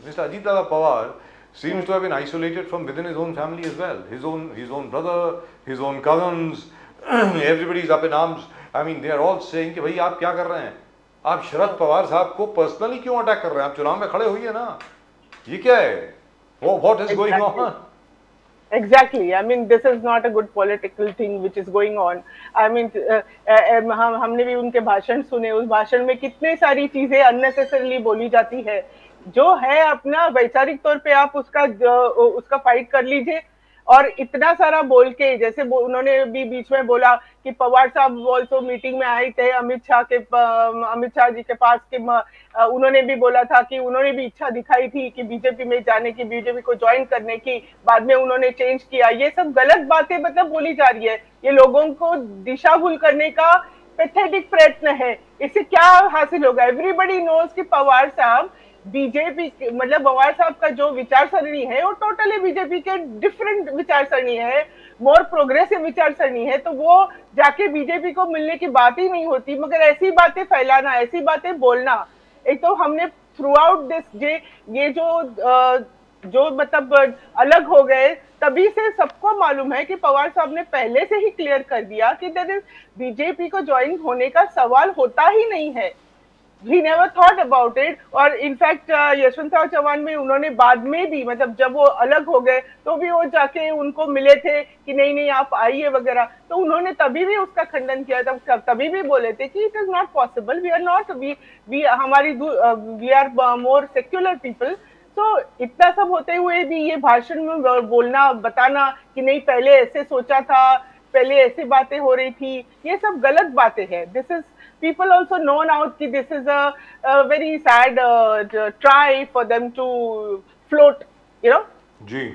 Mr. Ajit Dada Pawar seems to have been isolated from within his own family as well. His own brother, his own cousins, everybody is up in arms. I mean, they are all saying कि भाई आप क्या कर रहे हैं? आप शरद पवार साहब को पर्सनली क्यों अटैक कर रहे हैं? आप चुनाव में खड़े होइए ना. ये क्या है? What is going on? Exactly. I mean, this is not a good political thing which is going on. I mean, हमने भी उनके भाषण सुने. उस भाषण में कितने सारी चीजें अननेसेसरली बोली जाती है. जो है अपना वैचारिक तौर पे आप उसका फाइट कर लीजिए. और इतना सारा बोल के, जैसे उन्होंने भी बीच में बोला कि पवार साहब ऑल्सो मीटिंग में आए थे अमित शाह जी के पास कि उन्होंने भी बोला था कि उन्होंने भी इच्छा दिखाई थी कि बीजेपी में जाने की, बीजेपी को ज्वाइन करने की. बाद में उन्होंने चेंज किया. ये सब गलत बातें मतलब बोली जा रही है. ये लोगों को दिशा भूल करने का पैथेटिक प्रयत्न है. इससे क्या हासिल होगा? एवरीबडी नोज कि पवार साहब बीजेपी, मतलब पवार साहब का जो विचार सरणी है वो टोटली बीजेपी के डिफरेंट विचार सरणी है, मोर प्रोग्रेसिव विचार सरणी है. तो वो जाके बीजेपी को मिलने की बात ही नहीं होती, मगर ऐसी बातें फैलाना, ऐसी बातें बोलना. एक तो हमने थ्रू आउट दिस ये जो मतलब अलग हो गए, तभी से सबको मालूम है कि पवार साहब ने पहले से ही क्लियर कर दिया कि बीजेपी को ज्वाइन होने का सवाल होता ही नहीं है. He never thought about it. और इनफैक्ट यशवंतराव चौहान में उन्होंने बाद में भी, मतलब जब वो अलग हो गए तो भी वो जाके उनको मिले थे कि नहीं नहीं आप आइए वगैरह. तो उन्होंने तभी भी उसका खंडन किया था. तभी भी बोले थे कि it is not possible, we are not, we are more secular people. तो इतना सब होते हुए भी ये भाषण में बोलना, बताना कि नहीं पहले ऐसे सोचा था, पहले ऐसी बातें हो रही थी, ये सब गलत बातें हैं. This is, people also know now that this is a very sad try for them to float, you know. Ji.